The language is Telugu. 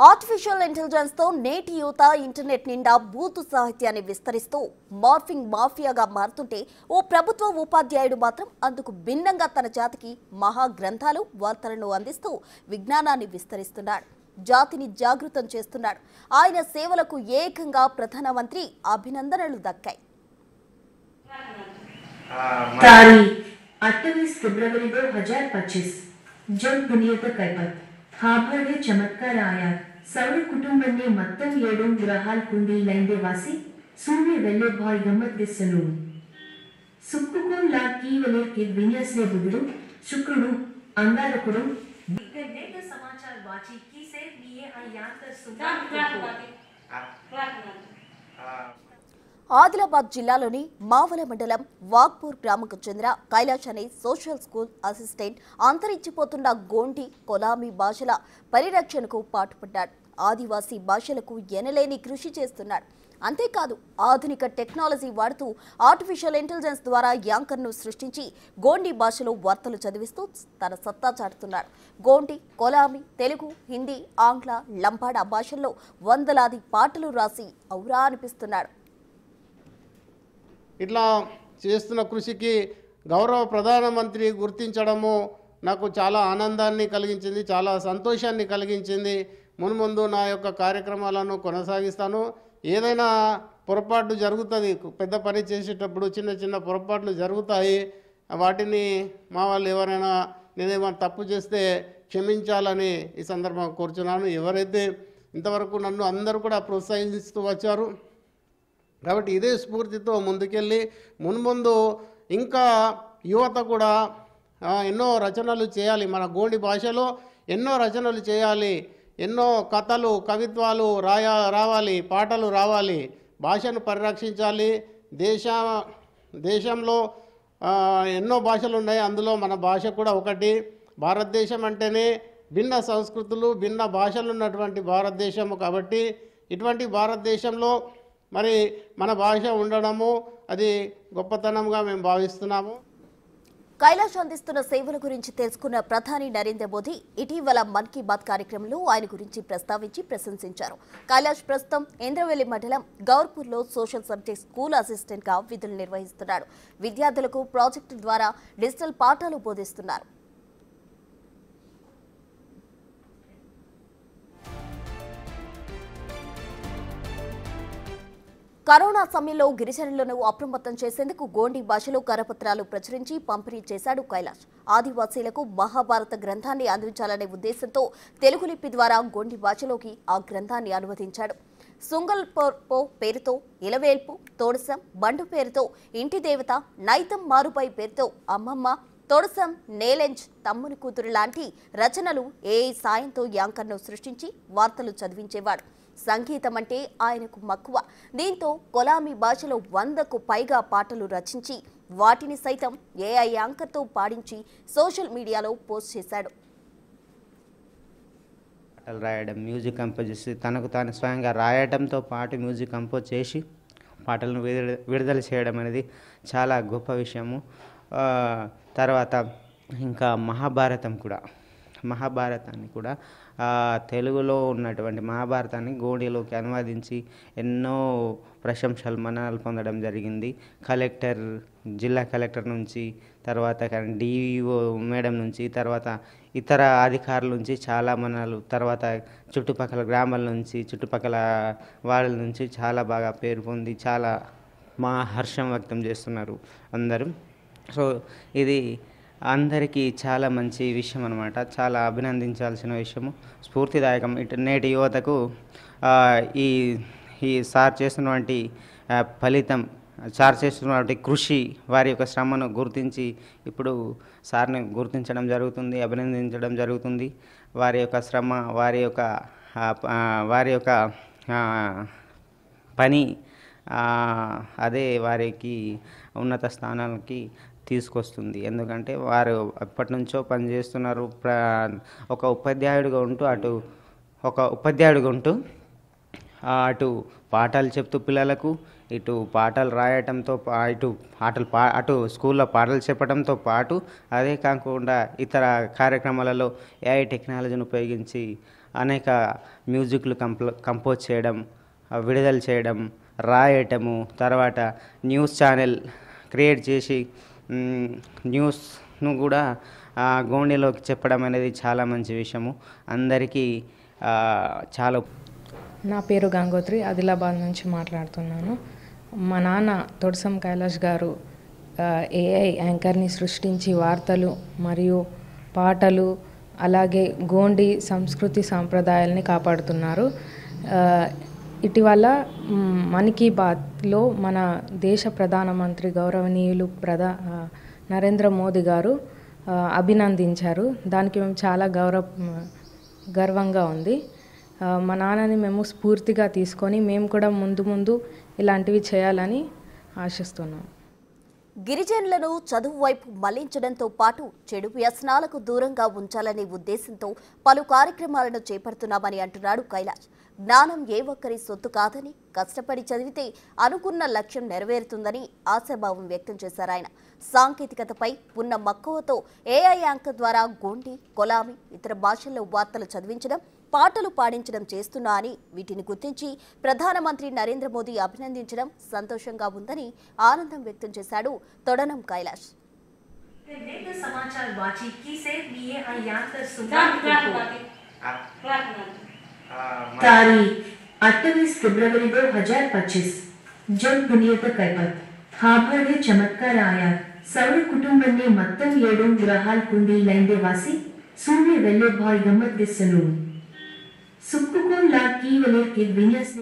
ఆర్టిఫిషియల్ ఇంటెలిజెన్స్ తో నేటి యువత ఇంటర్నెట్ నిండా బూతు సాహిత్యాన్ని విస్తరిస్తూ మార్ఫింగ్ మాఫియాగా మారుతుంటే ఓ ప్రభుత్వ ఉపాధ్యాయుడు మాత్రం అందుకు భిన్నంగా తన జాతికి మహా గ్రంథాలు వార్తలను అందిస్తూ విజ్ఞానాన్ని విస్తరిస్తున్నాడు. జాతిని జాగృతం చేస్తున్నాడు. ఆయన సేవలకు ఏకంగా ప్రధానమంత్రి అభినందనలు దక్కాయి. तारीख 28 फरवरी 2025 जब दुनिया तक ऐपत हाबड़े चमत्कार आया सौर कुटुंबन्ने मत्तम 7 ग्रहाल कुंडी लैंदे वासी सूर्य वेल्ले भाई गम्मत दिसनु सुक्कुकों ला कीवले के विन्यासने बुधुडु शुक्रुडु अंगारकुडु नेट समाचार वाची की से निये अयांतर सुना ఆదిలాబాద్ జిల్లాలోని మావల మండలం వాగ్పూర్ గ్రామంకు చెందిన కైలాష్ అనే సోషల్ స్కూల్ అసిస్టెంట్ అంతరించిపోతున్న గోండి కొలామీ భాషల పరిరక్షణకు పాటుపడ్డాడు. ఆదివాసీ భాషలకు ఎనలేని కృషి చేస్తున్నాడు. అంతేకాదు ఆధునిక టెక్నాలజీ వాడుతూ ఆర్టిఫిషియల్ ఇంటెలిజెన్స్ ద్వారా యాంకర్ను సృష్టించి గోండి భాషలో వార్తలు చదివిస్తూ తన సత్తా చాటుతున్నాడు. గోండి, కొలామి, తెలుగు, హిందీ, ఆంగ్ల, లంబాడా భాషల్లో వందలాది పాటలు రాసి ఔరా అనిపిస్తున్నాడు. ఇట్లా చేస్తున్న కృషికి గౌరవ ప్రధానమంత్రి గుర్తించడము నాకు చాలా ఆనందాన్ని కలిగించింది, చాలా సంతోషాన్ని కలిగించింది. మున్ముందు నా యొక్క కార్యక్రమాలను కొనసాగిస్తాను. ఏదైనా పొరపాటు జరుగుతుంది, పెద్ద పని చేసేటప్పుడు చిన్న చిన్న పొరపాట్లు జరుగుతాయి. వాటిని మా వాళ్ళు ఎవరైనా నేనేమైనా తప్పు చేస్తే క్షమించాలని ఈ సందర్భంగా కోరుచున్నాను. ఎవరైతే ఇంతవరకు నన్ను అందరూ కూడా ప్రోత్సహిస్తూ వచ్చారు కాబట్టి ఇదే స్ఫూర్తితో ముందుకెళ్ళి మున్ముందు ఇంకా యువత కూడా ఎన్నో రచనలు చేయాలి. మన గోండి భాషలో ఎన్నో రచనలు చేయాలి, ఎన్నో కథలు కవిత్వాలు రావాలి, పాటలు రావాలి. భాషను పరిరక్షించాలి. దేశంలో ఎన్నో భాషలు ఉన్నాయి, అందులో మన భాష కూడా ఒకటి. భారతదేశం అంటేనే భిన్న సంస్కృతులు భిన్న భాషలు ఉన్నటువంటి భారతదేశము. కాబట్టి ఇటువంటి భారతదేశంలో మరి మన భాష ఉండడము అది గొప్పతనంగా మేము భావిస్తున్నాము. కైలాష్ అందిస్తున్న సేవల గురించి తెలుసుకున్న ప్రధాని నరేంద్ర మోదీ ఇటీవల మన్ కీ బాత్ కార్యక్రమంలో ఆయన గురించి ప్రస్తావించి ప్రశంసించారు. కైలాష్ ప్రస్తుతం ఇంద్రవెల్లి మండలం గౌర్పూర్లో సోషల్ సబ్జెక్ట్ స్కూల్ అసిస్టెంట్గా విధులు నిర్వహిస్తున్నాడు. విద్యార్థులకు ప్రాజెక్టు ద్వారా డిజిటల్ పాఠాలు బోధిస్తున్నారు. కరోనా సమయంలో గిరిజనులను అప్రమత్తం చేసేందుకు గోండి భాషలో కరపత్రాలు ప్రచురించి పంపిణీ చేశాడు కైలాష్. ఆదివాసీలకు మహాభారత గ్రంథాన్ని అందించాలనే ఉద్దేశంతో తెలుగు లిపి ద్వారా గోండి భాషలోకి ఆ గ్రంథాన్ని అనువదించాడు. సుంగల్ పో పేరుతో ఇలవేల్పు, తోడసం, బండు పేరుతో ఇంటి దేవత, నైతం మారుపై పేరుతో అమ్మమ్మ, తొడసం, నేలెంజ్, తమ్ముని కూతురు లాంటి రచనలు ఏఐ సాయంతో యాంకర్ను సృష్టించి వార్తలు చదివించేవాడు. సంగీతం అంటే ఆయనకు మక్కువ. దీంతో కొలామీ భాషలో 100కు పైగా పాటలు రచించి వాటిని సైతం ఏఐ యాంకర్తో పాడించి సోషల్ మీడియాలో పోస్ట్ చేశాడు. పాటలు రాయడం, మ్యూజిక్ కంపోజ్ చేసి తనకు తాను స్వయంగా రాయడంతో పాటు మ్యూజిక్ కంపోజ్ చేసి పాటలను విడుదల చేయడం అనేది చాలా గొప్ప విషయము. తర్వాత ఇంకా మహాభారతాన్ని కూడా తెలుగులో ఉన్నటువంటి మహాభారతాన్ని గోండిలోకి అనువదించి ఎన్నో ప్రశంసలు మన్ననలు పొందడం జరిగింది. జిల్లా కలెక్టర్ నుంచి, తర్వాత డిఈఓ మేడం నుంచి, తర్వాత ఇతర అధికారుల నుంచి చాలా మన్ననలు, తర్వాత చుట్టుపక్కల గ్రామాల నుంచి, చుట్టుపక్కల వాళ్ళ నుంచి చాలా బాగా పేరు పొంది చాలా హర్షం వ్యక్తం చేస్తున్నారు అందరూ. సో ఇది అందరికీ చాలా మంచి విషయం అన్నమాట. చాలా అభినందించాల్సిన విషయము, స్ఫూర్తిదాయకం. నేటి యువతకు ఈ సార్ చేస్తున్నటువంటి ఫలితం, సార్ చేస్తున్నటువంటి కృషి, వారి యొక్క శ్రమను గుర్తించి ఇప్పుడు సార్ని గుర్తించడం జరుగుతుంది, అభినందించడం జరుగుతుంది. వారి యొక్క శ్రమ, వారి యొక్క పని అదే వారికి ఉన్నత స్థానాలకి తీసుకొస్తుంది. ఎందుకంటే వారు ఎప్పటి నుంచో పనిచేస్తున్నారు. ఒక ఉపాధ్యాయుడిగా ఉంటూ అటు పాఠాలు చెప్తూ పిల్లలకు ఇటు పాటలు రాయటంతో అటు స్కూల్లో పాటలు చెప్పడంతో పాటు అదే కాకుండా ఇతర కార్యక్రమాలలో ఏఐ టెక్నాలజీని ఉపయోగించి అనేక మ్యూజిక్లు కంపోజ్ చేయడం, విడుదల చేయడం, రాయటము, తర్వాత న్యూస్ ఛానల్ క్రియేట్ చేసి న్యూస్ను కూడా గోండీలోకి చెప్పడం అనేది చాలా మంచి విషయము. అందరికీ చాలా. నా పేరు గంగోత్రి, ఆదిలాబాద్ నుంచి మాట్లాడుతున్నాను. మా నాన్న తొడసం కైలాష్ గారు ఏఐ యాంకర్ని సృష్టించి వార్తలు మరియు పాటలు అలాగే గోండి సంస్కృతి సాంప్రదాయాల్ని కాపాడుతున్నారు. ఇటీవల మన్ కీ బాత్లో మన దేశ ప్రధానమంత్రి గౌరవనీయులు నరేంద్ర మోదీ గారు అభినందించారు. దానికి మేము చాలా గర్వంగా ఉంది. మా నాన్నని మేము స్ఫూర్తిగా తీసుకొని మేము కూడా ముందు ఇలాంటివి చేయాలని ఆశిస్తున్నాం. గిరిజనులను చదువు వైపు మళ్లించడంతో పాటు చెడు వ్యసనాలకు దూరంగా ఉంచాలనే ఉద్దేశంతో పలు కార్యక్రమాలను చేపడుతున్నామని అంటున్నాడు కైలాష్. జ్ఞానం ఏ ఒక్కరి సొత్తు కాదని, కష్టపడి చదివితే అనుకున్న లక్ష్యం నెరవేరుతుందని ఆశాభావం వ్యక్తం చేశారు ఆయన. సాంకేతికతపై ఉన్న మక్కువతో ఏఐ యాంకర్ ద్వారా గోండి, కొలామి, ఇతర భాషల్లో వార్తలు చదివించడం, పాటలు పాడించడం చేస్తున్నా అని వీటిని గుర్తించి ప్రధానమంత్రి నరేంద్ర మోదీ అభినందించడం సంతోషంగా ఉందని ఆనందం వ్యక్తం చేశాడు తొడనం కైలాష్. तारीख 28 फरवरी 2025 जब दुनिया कैपत हाबड़े चमत्कार आया सौर कुटुंबन्ने మొత్తం 7 గ్రహాల కుండీలైందే వాసి సూర్య వెల్లె భాయ్ గమ్మత్ దిస్సను సుక్కుకోన్ లా కీవలే కి విన్యాస్